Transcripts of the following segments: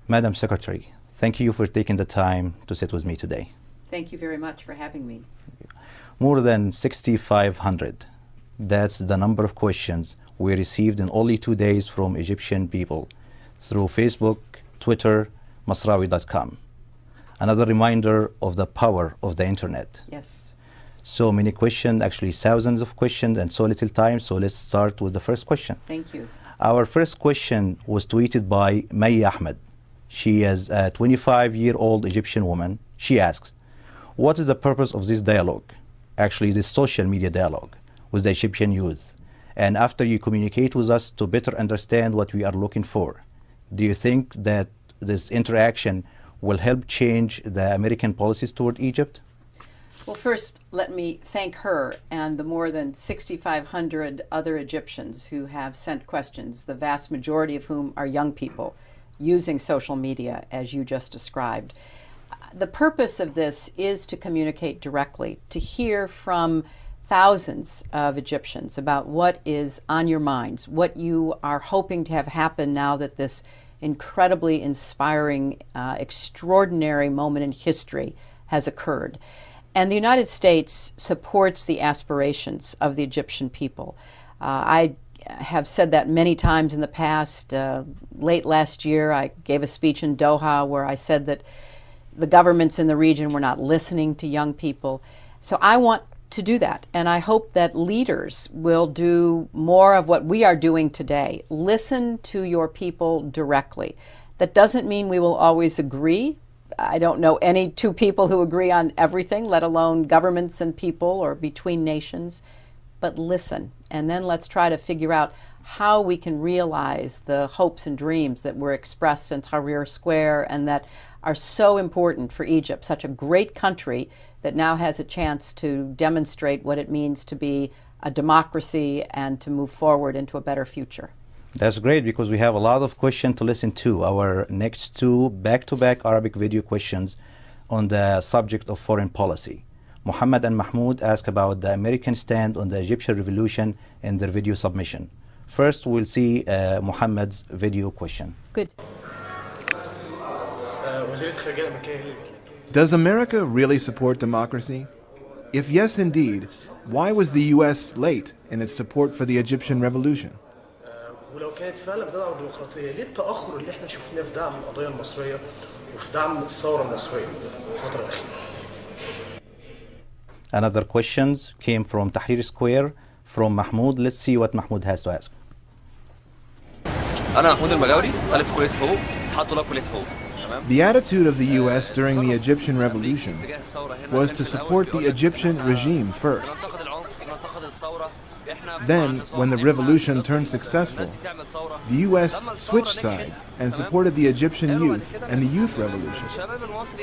Madam Secretary, thank you for taking the time to sit with me today. Thank you very much for having me. More than 6,500. That's the number of questions we received in only 2 days from Egyptian people through Facebook, Twitter, Masrawi.com. Another reminder of the power of the internet. Yes. So many questions, actually thousands of questions, and so little time. So let's start with the first question. Thank you. Our first question was tweeted by Ahmed. She is a 25-year-old Egyptian woman. She asks, what is the purpose of this dialogue, actually this social media dialogue with the Egyptian youth? And after you communicate with us to better understand what we are looking for, do you think that this interaction will help change the American policies toward Egypt? Well, first, let me thank her and the more than 6,500 other Egyptians who have sent questions, the vast majority of whom are young people using social media, as you just described. The purpose of this is to communicate directly, to hear from thousands of Egyptians about what is on your minds, what you are hoping to have happen now that this incredibly inspiring, extraordinary moment in history has occurred. And the United States supports the aspirations of the Egyptian people. I have said that many times in the past. Late last year, I gave a speech in Doha where I said that the governments in the region were not listening to young people. So I want to do that, and I hope that leaders will do more of what we are doing today. Listen to your people directly. That doesn't mean we will always agree. I don't know any two people who agree on everything, let alone governments and people or between nations. But listen, and then let's try to figure out how we can realize the hopes and dreams that were expressed in Tahrir Square and that are so important for Egypt, such a great country that now has a chance to demonstrate what it means to be a democracy and to move forward into a better future. That's great, because we have a lot of questions to listen to. Our next two back-to-back Arabic video questions on the subject of foreign policy. Muhammad and Mahmoud ask about the American stand on the Egyptian revolution in their video submission. First, we'll see Muhammad's video question. Good. Does America really support democracy? If yes, indeed, why was the U.S. late in its support for the Egyptian revolution? ولو كانت فعلا بتدعم الديمقراطيه ليه التاخر اللي احنا شفناه في دعم القضيه المصريه وفي دعم الثوره المصريه الفتره الاخيره؟ Another questions came from Tahrir Square from Mahmoud. Let's see what Mahmoud has to ask. أنا محمود المجاوري طالب في كلية حقوق اتحاد طلاب كلية حقوق. The attitude of the U.S. during the Egyptian revolution was to support the Egyptian regime first. Then, when the revolution turned successful, the U.S. switched sides and supported the Egyptian youth and the youth revolution.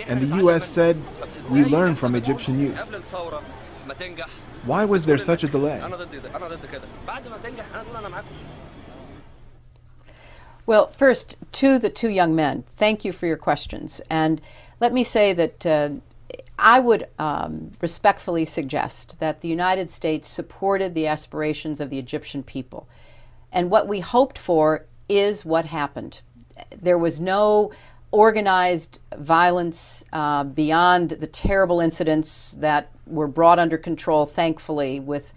And the U.S. said, we learn from Egyptian youth. Why was there such a delay? Well, first, to the two young men, thank you for your questions. And let me say that I would respectfully suggest that the United States supported the aspirations of the Egyptian people. And what we hoped for is what happened. There was no organized violence beyond the terrible incidents that were brought under control, thankfully, with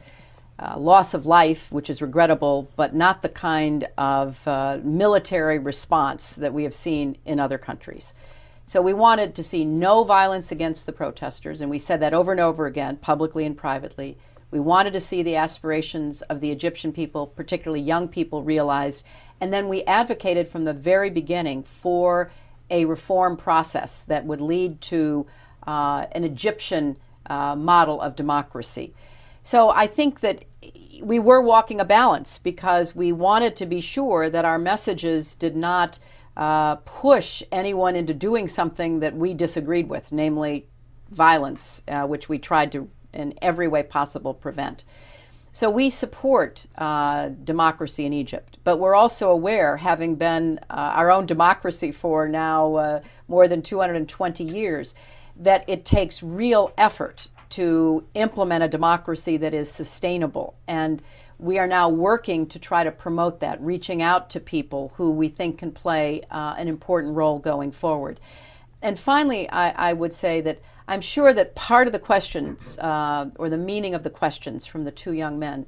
loss of life, which is regrettable, but not the kind of military response that we have seen in other countries. So we wanted to see no violence against the protesters, and we said that over and over again, publicly and privately. We wanted to see the aspirations of the Egyptian people, particularly young people, realized, and then we advocated from the very beginning for a reform process that would lead to an Egyptian model of democracy. So I think that we were walking a balance because we wanted to be sure that our messages did not push anyone into doing something that we disagreed with, namely violence, which we tried to in every way possible prevent. So we support democracy in Egypt, but we're also aware, having been our own democracy for now more than 220 years, that it takes real effort to implement a democracy that is sustainable. And we are now working to try to promote that, reaching out to people who we think can play an important role going forward. And finally, I would say that I'm sure that part of the questions, or the meaning of the questions from the two young men,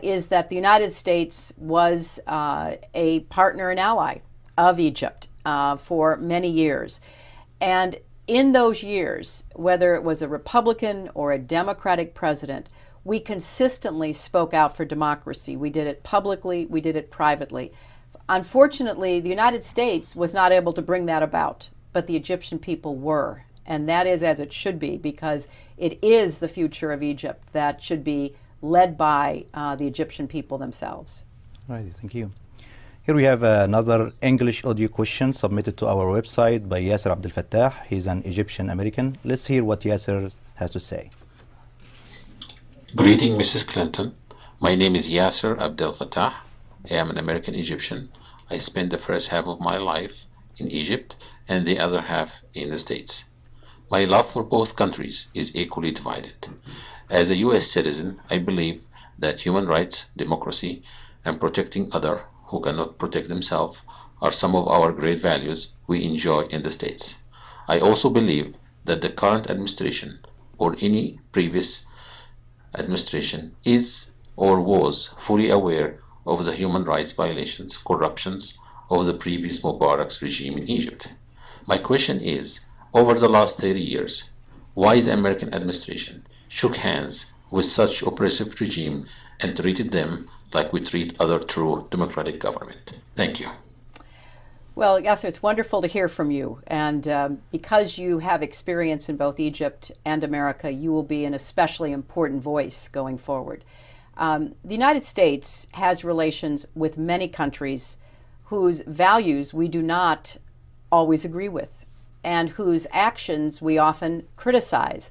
is that the United States was a partner and ally of Egypt for many years. And in those years, whether it was a Republican or a Democratic president, we consistently spoke out for democracy. We did it publicly, we did it privately. Unfortunately, the United States was not able to bring that about, but the Egyptian people were. And that is as it should be, because it is the future of Egypt that should be led by the Egyptian people themselves. Right, thank you. Here we have another English audio question submitted to our website by Yasser Abdel Fattah. He's an Egyptian American. Let's hear what Yasser has to say. Greeting, Mrs. Clinton. My name is Yasser Abdel Fattah. I am an American Egyptian. I spent the first half of my life in Egypt and the other half in the States. My love for both countries is equally divided. As a U.S. citizen, I believe that human rights, democracy, and protecting others who cannot protect themselves are some of our great values we enjoy in the States. I also believe that the current administration or any previous administration is or was fully aware of the human rights violations, corruptions of the previous Mubarak's regime in Egypt. My question is, over the last 30 years, why the American administration shook hands with such oppressive regime and treated them like we treat other true democratic government? Thank you. Well, Yasser, it's wonderful to hear from you. And because you have experience in both Egypt and America, you will be an especially important voice going forward. The United States has relations with many countries whose values we do not always agree with, and whose actions we often criticize.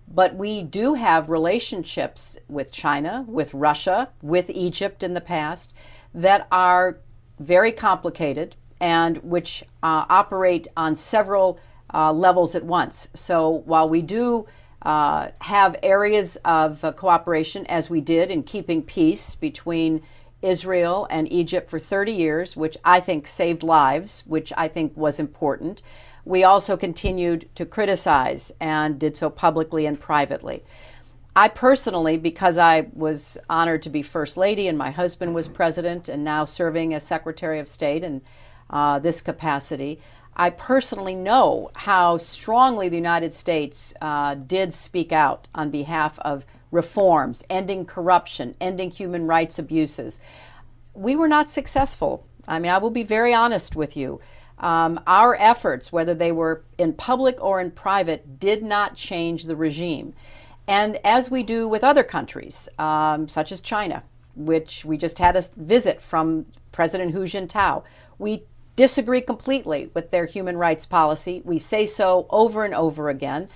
But we do have relationships with China, with Russia, with Egypt in the past that are very complicated and which operate on several levels at once. So while we do have areas of cooperation, as we did in keeping peace between Israel and Egypt for 30 years, which I think saved lives, which I think was important, we also continued to criticize and did so publicly and privately. I personally, because I was honored to be First Lady and my husband was President and now serving as Secretary of State in this capacity, I personally know how strongly the United States did speak out on behalf of reforms, ending corruption, ending human rights abuses. We were not successful. I mean, I will be very honest with you. Our efforts, whether they were in public or in private, did not change the regime. And as we do with other countries, such as China, which we just had a visit from President Hu Jintao, we disagree completely with their human rights policy. We say so over and over again,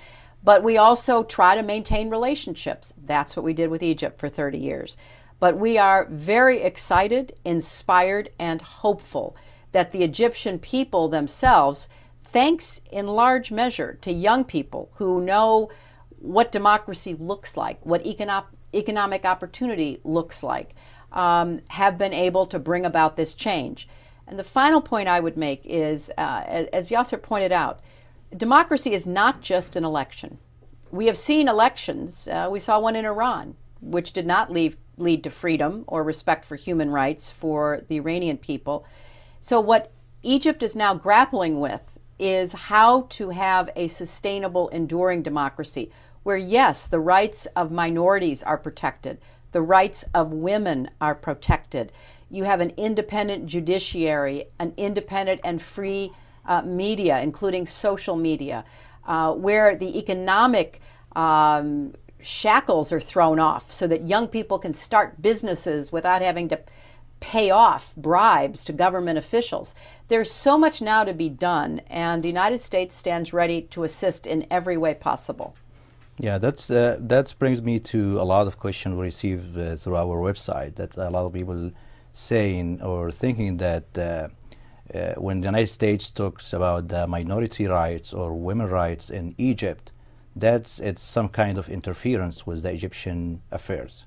but we also try to maintain relationships. That's what we did with Egypt for 30 years. But we are very excited, inspired, and hopeful that the Egyptian people themselves, thanks in large measure to young people who know what democracy looks like, what economic opportunity looks like, have been able to bring about this change. And the final point I would make is, as Yasser pointed out, democracy is not just an election. We have seen elections. We saw one in Iran, which did not lead to freedom or respect for human rights for the Iranian people. So what Egypt is now grappling with is how to have a sustainable, enduring democracy where, yes, the rights of minorities are protected, the rights of women are protected. You have an independent judiciary, an independent and free media, including social media, where the economic shackles are thrown off so that young people can start businesses without having to pay off bribes to government officials. There's so much now to be done, and the United States stands ready to assist in every way possible. Yeah, that brings me to a lot of questions we receive through our website, that a lot of people saying or thinking that when the United States talks about the minority rights or women rights in Egypt, it's some kind of interference with the Egyptian affairs.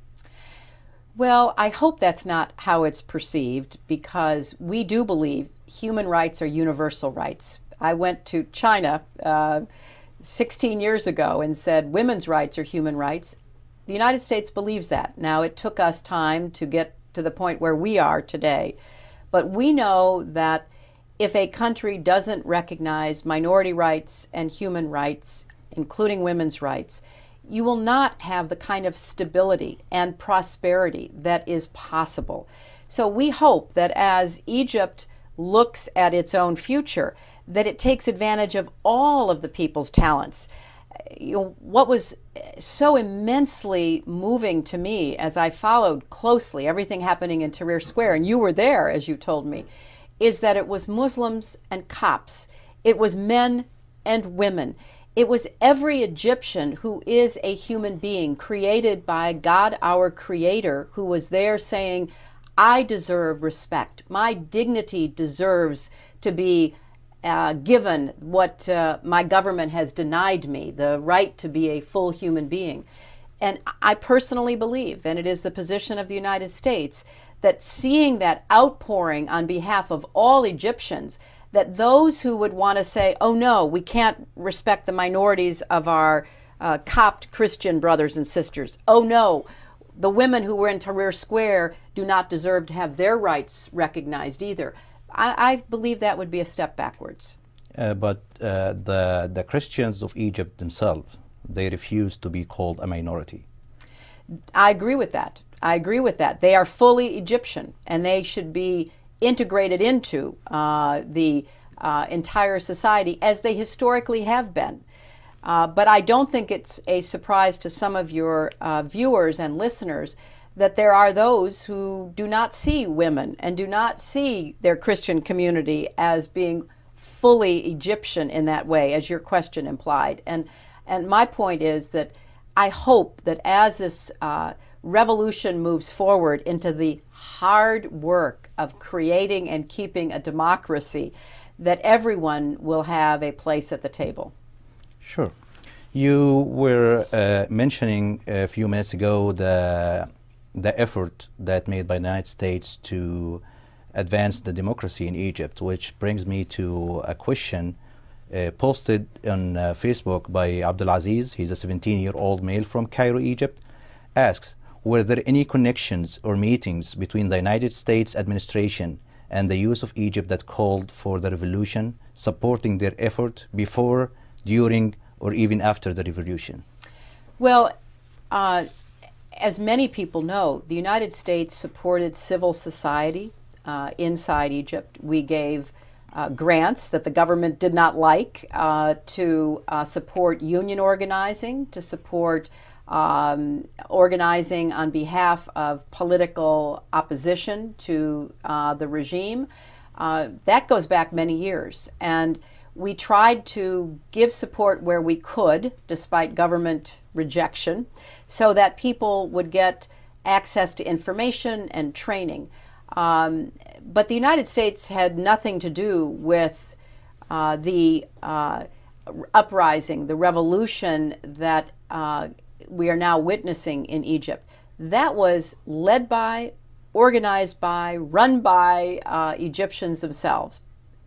Well, I hope that's not how it's perceived, because we do believe human rights are universal rights. I went to China 16 years ago and said women's rights are human rights. The United States believes that. Now, it took us time to get to the point where we are today, but we know that if a country doesn't recognize minority rights and human rights, including women's rights, you will not have the kind of stability and prosperity that is possible. So we hope that as Egypt looks at its own future, that it takes advantage of all of the people's talents. You know, what was so immensely moving to me as I followed closely everything happening in Tahrir Square, and you were there, as you told me, is that it was Muslims and Copts. It was men and women. It was every Egyptian who is a human being created by God, our Creator, who was there saying, I deserve respect. My dignity deserves to be given what my government has denied me, the right to be a full human being. And I personally believe, and it is the position of the United States, that seeing that outpouring on behalf of all Egyptians, that those who would want to say, oh no, we can't respect the minorities of our Copt Christian brothers and sisters. Oh no, the women who were in Tahrir Square do not deserve to have their rights recognized either. I believe that would be a step backwards. But the Christians of Egypt themselves, they refuse to be called a minority. I agree with that. I agree with that. They are fully Egyptian, and they should be integrated into the entire society as they historically have been. But I don't think it's a surprise to some of your viewers and listeners that there are those who do not see women and do not see their Christian community as being fully Egyptian in that way, as your question implied. And my point is that I hope that as this revolution moves forward into the hard work of creating and keeping a democracy, that everyone will have a place at the table. Sure. You were mentioning a few minutes ago the effort that made by the United States to advance the democracy in Egypt, which brings me to a question posted on Facebook by Abdulaziz. He's a 17-year-old male from Cairo, Egypt. Asks, were there any connections or meetings between the United States administration and the youth of Egypt that called for the revolution, supporting their effort before, during, or even after the revolution? Well, as many people know, the United States supported civil society inside Egypt. We gave grants that the government did not like to support union organizing, to support organizing on behalf of political opposition to the regime. That goes back many years. And we tried to give support where we could, despite government rejection, so that people would get access to information and training. But the United States had nothing to do with the uprising, the revolution that we are now witnessing in Egypt. That was led by, organized by, run by Egyptians themselves,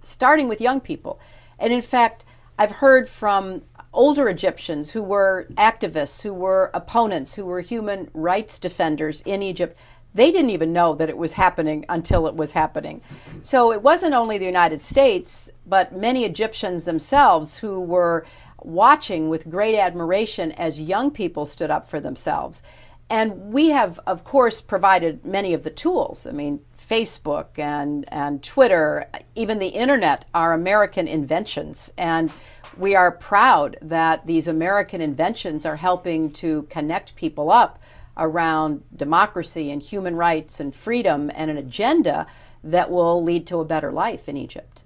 starting with young people. And in fact, I've heard from older Egyptians who were activists, who were opponents, who were human rights defenders in Egypt. They didn't even know that it was happening until it was happening. So it wasn't only the United States, but many Egyptians themselves who were watching with great admiration as young people stood up for themselves. And we have, of course, provided many of the tools. I mean, Facebook and Twitter, even the internet, are American inventions. And we are proud that these American inventions are helping to connect people up around democracy and human rights and freedom and an agenda that will lead to a better life in Egypt.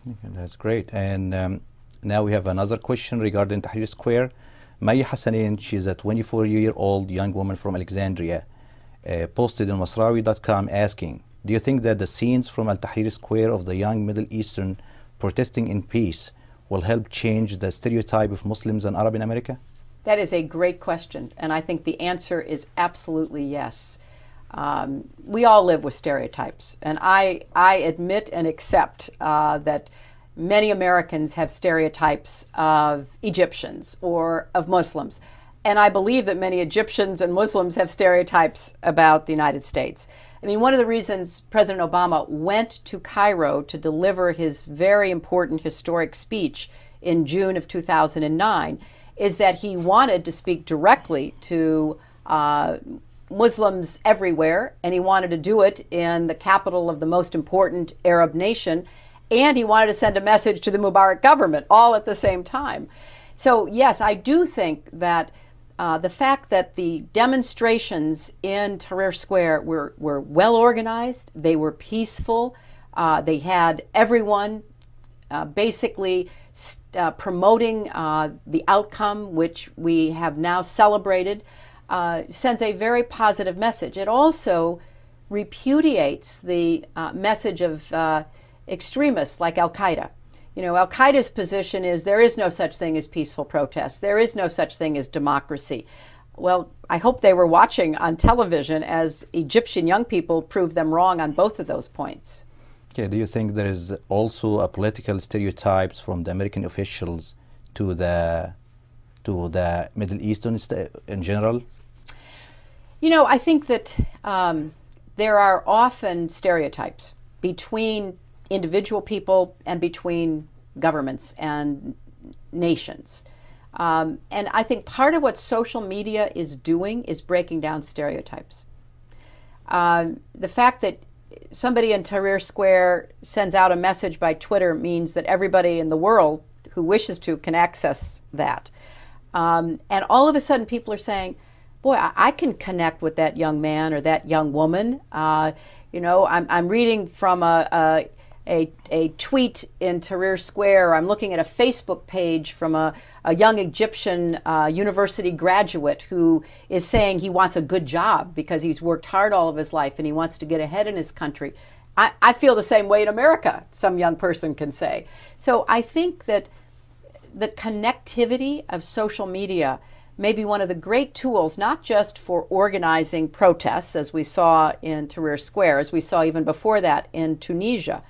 Okay, that's great. And now we have another question regarding Tahrir Square. Maya Hassanin, she's a 24-year-old young woman from Alexandria, posted on Masrawi.com asking, do you think that the scenes from Al-Tahrir Square of the young Middle Eastern protesting in peace will help change the stereotype of Muslims and Arab in America? That is a great question, and I think the answer is absolutely yes. We all live with stereotypes, and I admit and accept that many Americans have stereotypes of Egyptians or of Muslims. And I believe that many Egyptians and Muslims have stereotypes about the United States. I mean, one of the reasons President Obama went to Cairo to deliver his very important historic speech in June of 2009 is that he wanted to speak directly to Muslims everywhere, and he wanted to do it in the capital of the most important Arab nation, and he wanted to send a message to the Mubarak government all at the same time. So yes, I do think that the fact that the demonstrations in Tahrir Square were well organized, they were peaceful, they had everyone basically promoting the outcome, which we have now celebrated, sends a very positive message. It also repudiates the message of extremists like Al-Qaeda. You know, Al-Qaeda's position is there is no such thing as peaceful protest. There is no such thing as democracy. Well, I hope they were watching on television as Egyptian young people proved them wrong on both of those points. Okay, do you think there is also a political stereotypes from the American officials to the Middle Eastern in general? You know, I think that there are often stereotypes between individual people and between governments and nations. And I think part of what social media is doing is breaking down stereotypes. The fact that somebody in Tahrir Square sends out a message by Twitter means that everybody in the world who wishes to can access that. And all of a sudden people are saying, boy, I can connect with that young man or that young woman. You know, I'm reading from a tweet in Tahrir Square. I'm looking at a Facebook page from a young Egyptian university graduate who is saying he wants a good job because he's worked hard all of his life and he wants to get ahead in his country. I feel the same way in America, some young person can say. So I think that the connectivity of social media may be one of the great tools, not just for organizing protests, as we saw in Tahrir Square, as we saw even before that in Tunisia,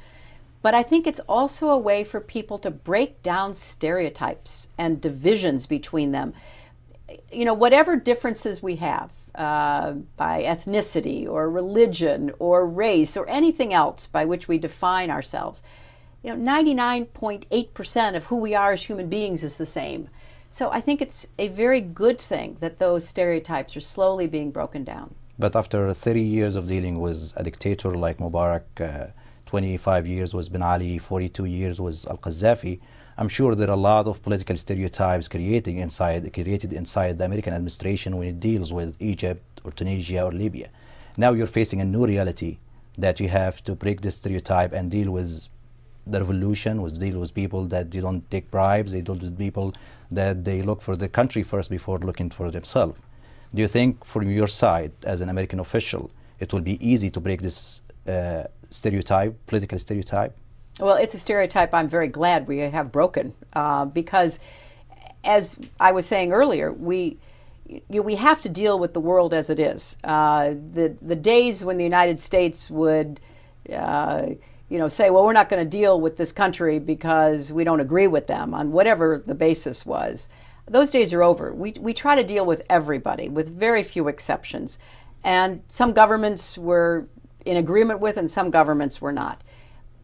but I think it's also a way for people to break down stereotypes and divisions between them. You know, whatever differences we have by ethnicity or religion or race or anything else by which we define ourselves, you know, 99.8% of who we are as human beings is the same. So I think it's a very good thing that those stereotypes are slowly being broken down. But after 30 years of dealing with a dictator like Mubarak, 25 years was Ben Ali, 42 years was Al-Qaddafi, I'm sure there are a lot of political stereotypes created inside the American administration when it deals with Egypt or Tunisia or Libya. Now you're facing a new reality that you have to break this stereotype and deal with the revolution, deal with people that they don't take bribes, they deal with people that they look for the country first before looking for themselves. Do you think from your side as an American official it will be easy to break this stereotype, political stereotype? Well, it's a stereotype I'm very glad we have broken because, as I was saying earlier, we have to deal with the world as it is. The days when the United States would say, well, we're not going to deal with this country because we don't agree with them on whatever the basis was, those days are over. We try to deal with everybody with very few exceptions. And some governments were in agreement with and some governments were not.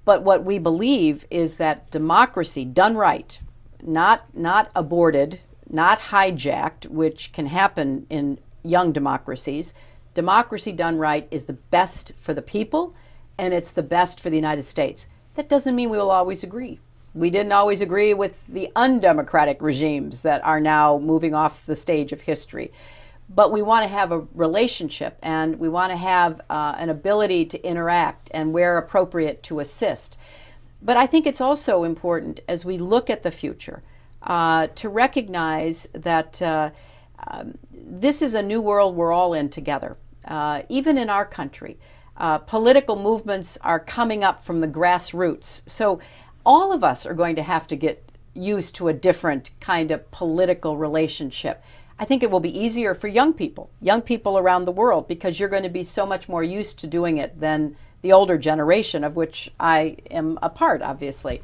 But what we believe is that democracy done right, not aborted, not hijacked, which can happen in young democracies, democracy done right is the best for the people and it's the best for the United States. That doesn't mean we will always agree. We didn't always agree with the undemocratic regimes that are now moving off the stage of history. But we want to have a relationship and we want to have an ability to interact and where appropriate to assist. But I think it's also important as we look at the future to recognize that this is a new world we're all in together. Even in our country, political movements are coming up from the grassroots. So all of us are going to have to get used to a different kind of political relationship. I think it will be easier for young people around the world, because you're going to be so much more used to doing it than the older generation, of which I am a part, obviously.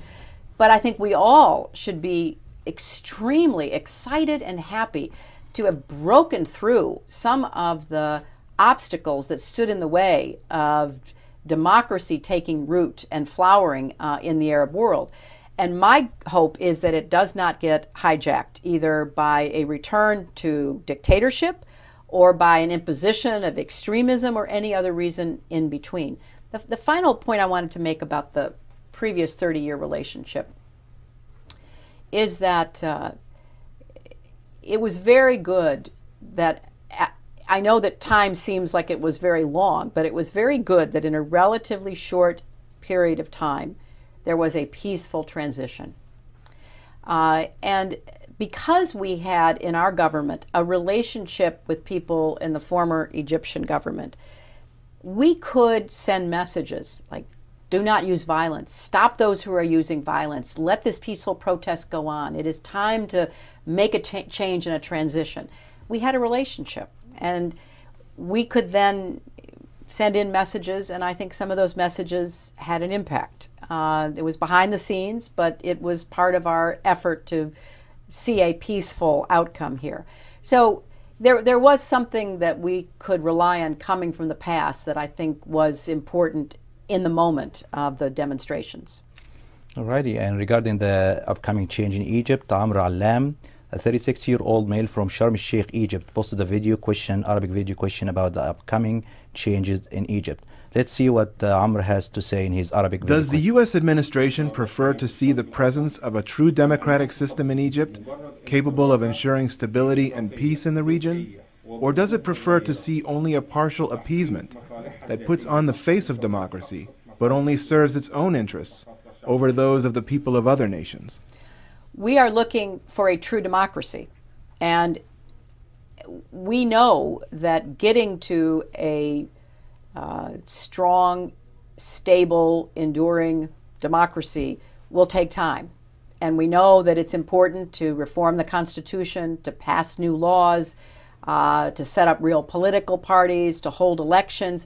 But I think we all should be extremely excited and happy to have broken through some of the obstacles that stood in the way of democracy taking root and flowering in the Arab world. And my hope is that it does not get hijacked either by a return to dictatorship or by an imposition of extremism or any other reason in between. The final point I wanted to make about the previous 30-year relationship is that it was very good that, I know that time seems like it was very long, but it was very good that in a relatively short period of time, there was a peaceful transition. And because we had in our government a relationship with people in the former Egyptian government, we could send messages like, do not use violence, stop those who are using violence, let this peaceful protest go on. It is time to make a change and a transition. We had a relationship, and we could then send in messages, and I think some of those messages had an impact. It was behind the scenes, but it was part of our effort to see a peaceful outcome here. So there was something that we could rely on coming from the past that I think was important in the moment of the demonstrations. Alrighty, and regarding the upcoming change in Egypt, Amr Allam, a 36-year-old male from Sharm el-Sheikh, Egypt, posted a Arabic video question about the upcoming changes in Egypt. Let's see what Amr has to say in his Arabic video. Does the U.S. administration prefer to see the presence of a true democratic system in Egypt, capable of ensuring stability and peace in the region? Or does it prefer to see only a partial appeasement that puts on the face of democracy, but only serves its own interests over those of the people of other nations? We are looking for a true democracy, and we know that getting to a strong, stable, enduring democracy will take time. And we know that it's important to reform the Constitution, to pass new laws, to set up real political parties, to hold elections.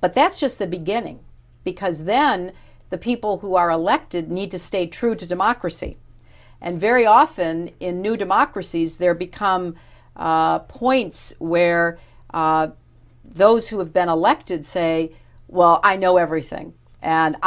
But that's just the beginning, because then the people who are elected need to stay true to democracy. And very often in new democracies, there become points where those who have been elected say, well, I know everything, and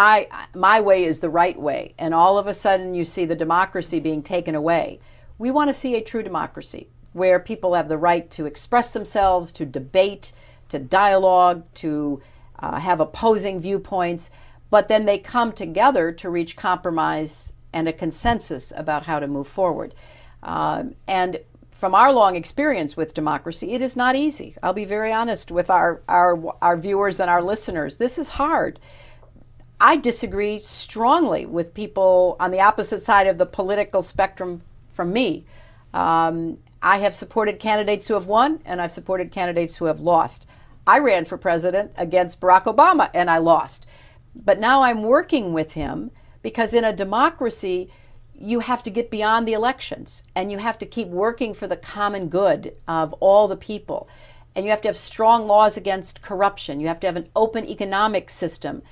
my way is the right way. And all of a sudden you see the democracy being taken away. We want to see a true democracy where people have the right to express themselves, to debate, to dialogue, to have opposing viewpoints, but then they come together to reach compromise and a consensus about how to move forward. And from our long experience with democracy, it is not easy. I'll be very honest with our viewers and our listeners. This is hard. I disagree strongly with people on the opposite side of the political spectrum from me. I have supported candidates who have won, and I've supported candidates who have lost. I ran for president against Barack Obama, and I lost. But now I'm working with him, because in a democracy, you have to get beyond the elections, and you have to keep working for the common good of all the people. And you have to have strong laws against corruption. You have to have an open economic system.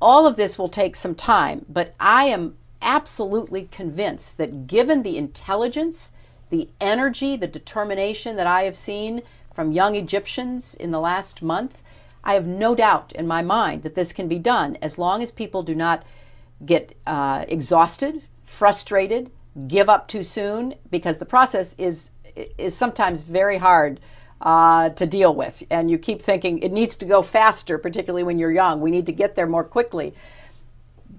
All of this will take some time, but I am absolutely convinced that given the intelligence, the energy, the determination that I have seen from young Egyptians in the last month, I have no doubt in my mind that this can be done as long as people do not get exhausted, frustrated, give up too soon, because the process is sometimes very hard to deal with. And you keep thinking it needs to go faster, particularly when you're young. We need to get there more quickly.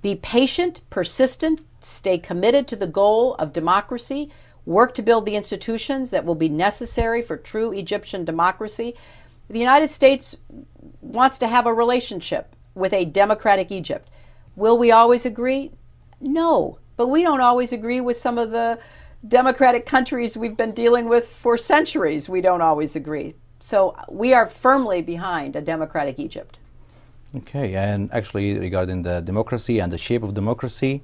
Be patient, persistent, stay committed to the goal of democracy, work to build the institutions that will be necessary for true Egyptian democracy. The United States wants to have a relationship with a democratic Egypt. Will we always agree? No, but we don't always agree with some of the democratic countries we've been dealing with for centuries. We don't always agree. So we are firmly behind a democratic Egypt. Okay, and actually regarding the democracy and the shape of democracy,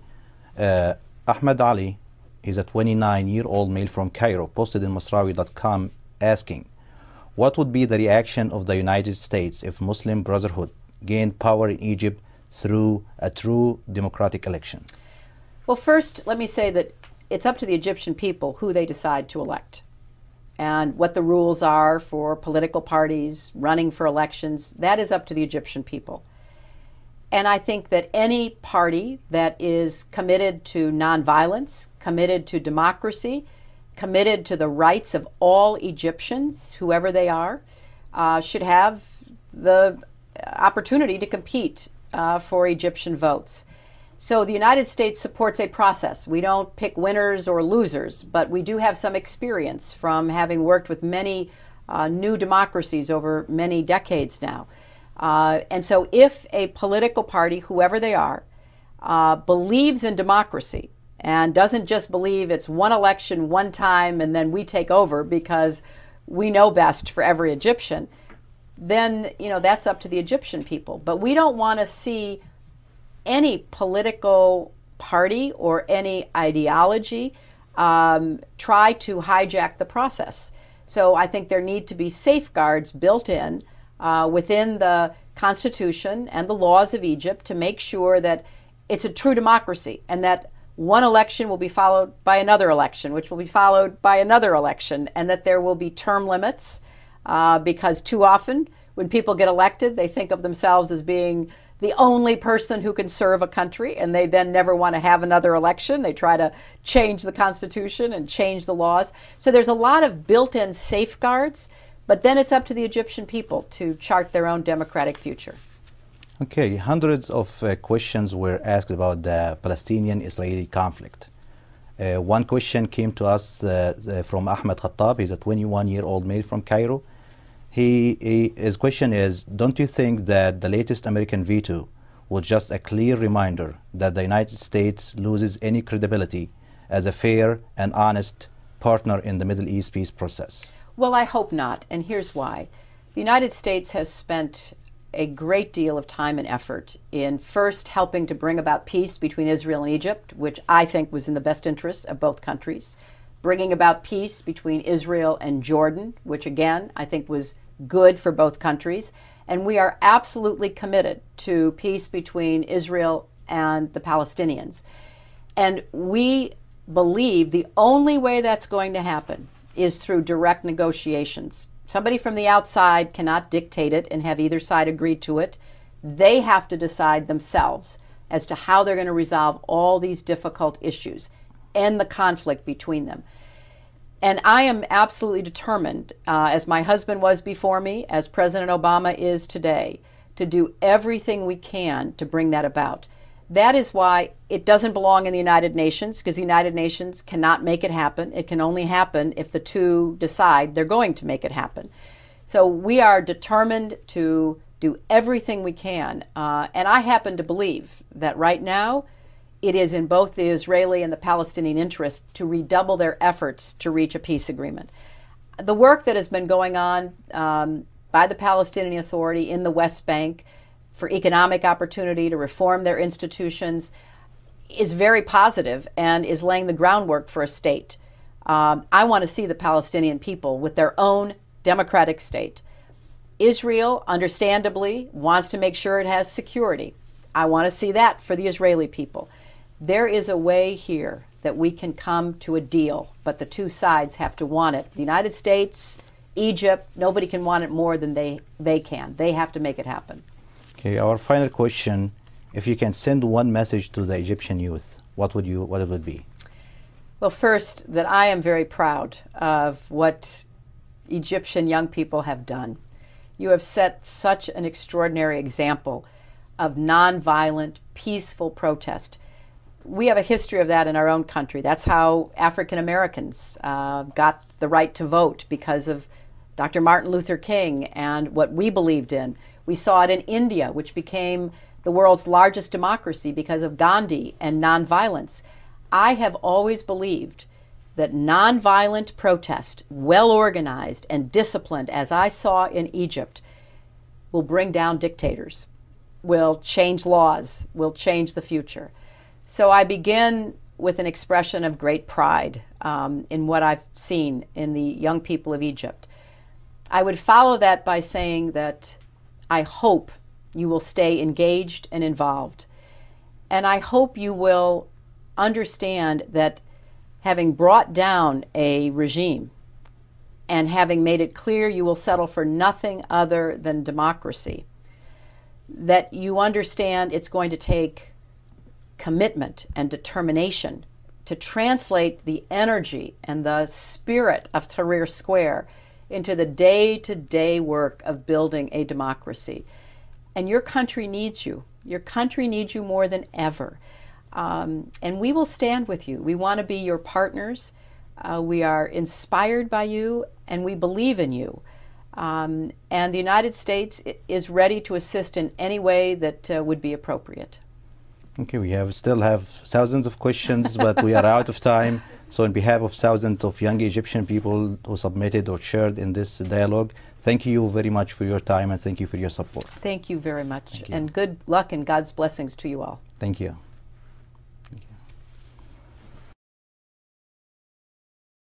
Ahmed Ali, he's a 29-year-old male from Cairo, posted in Masrawi.com asking, what would be the reaction of the United States if Muslim Brotherhood gained power in Egypt through a true democratic election? Well, first, let me say that it's up to the Egyptian people who they decide to elect and what the rules are for political parties running for elections. That is up to the Egyptian people. And I think that any party that is committed to nonviolence, committed to democracy, committed to the rights of all Egyptians, whoever they are, should have the opportunity to compete for Egyptian votes. So the United States supports a process. We don't pick winners or losers, but we do have some experience from having worked with many new democracies over many decades now. And so if a political party, whoever they are, believes in democracy and doesn't just believe it's one election, one time, and then we take over because we know best for every Egyptian, then, that's up to the Egyptian people. But we don't want to see any political party or any ideology try to hijack the process. So I think there need to be safeguards built in within the Constitution and the laws of Egypt to make sure that it's a true democracy and that one election will be followed by another election, which will be followed by another election, and that there will be term limits because too often when people get elected, they think of themselves as being the only person who can serve a country, and they then never want to have another election. They try to change the Constitution and change the laws. So there's a lot of built-in safeguards, but then it's up to the Egyptian people to chart their own democratic future. Okay, hundreds of questions were asked about the Palestinian-Israeli conflict. One question came to us from Ahmed Khattab. He's a 21-year-old male from Cairo. His question is, don't you think that the latest American veto was just a clear reminder that the United States loses any credibility as a fair and honest partner in the Middle East peace process? Well, I hope not, and here's why. The United States has spent a great deal of time and effort in first helping to bring about peace between Israel and Egypt, which I think was in the best interest of both countries, bringing about peace between Israel and Jordan, which again I think was good for both countries. And we are absolutely committed to peace between Israel and the Palestinians. And we believe the only way that's going to happen is through direct negotiations. Somebody from the outside cannot dictate it and have either side agree to it. They have to decide themselves as to how they're going to resolve all these difficult issues and the conflict between them. And I am absolutely determined, as my husband was before me, as President Obama is today, to do everything we can to bring that about. That is why it doesn't belong in the United Nations, because the United Nations cannot make it happen. It can only happen if the two decide they're going to make it happen. So we are determined to do everything we can. And I happen to believe that right now, it is in both the Israeli and the Palestinian interest to redouble their efforts to reach a peace agreement. The work that has been going on by the Palestinian Authority in the West Bank for economic opportunity to reform their institutions is very positive and is laying the groundwork for a state. I want to see the Palestinian people with their own democratic state. Israel, understandably, wants to make sure it has security. I want to see that for the Israeli people. There is a way here that we can come to a deal, but the two sides have to want it. The United States, Egypt, nobody can want it more than they can. They have to make it happen. Okay, our final question, if you can send one message to the Egyptian youth, what it would be? Well, first, that I am very proud of what Egyptian young people have done. You have set such an extraordinary example of nonviolent, peaceful protest. We have a history of that in our own country. That's how African Americans got the right to vote, because of Dr. Martin Luther King and what we believed in. We saw it in India, which became the world's largest democracy because of Gandhi and nonviolence. I have always believed that nonviolent protest, well organized and disciplined, as I saw in Egypt, will bring down dictators, will change laws, will change the future. So I begin with an expression of great pride in what I've seen in the young people of Egypt. I would follow that by saying that I hope you will stay engaged and involved. And I hope you will understand that having brought down a regime and having made it clear you will settle for nothing other than democracy, that you understand it's going to take commitment and determination to translate the energy and the spirit of Tahrir Square into the day-to-day work of building a democracy. And your country needs you. Your country needs you more than ever. And we will stand with you. We want to be your partners. We are inspired by you, and we believe in you. And the United States is ready to assist in any way that would be appropriate. Okay, we still have thousands of questions, but we are out of time. So on behalf of thousands of young Egyptian people who submitted or shared in this dialogue, thank you very much for your time and thank you for your support. Thank you very much. And good luck and God's blessings to you all. Thank you.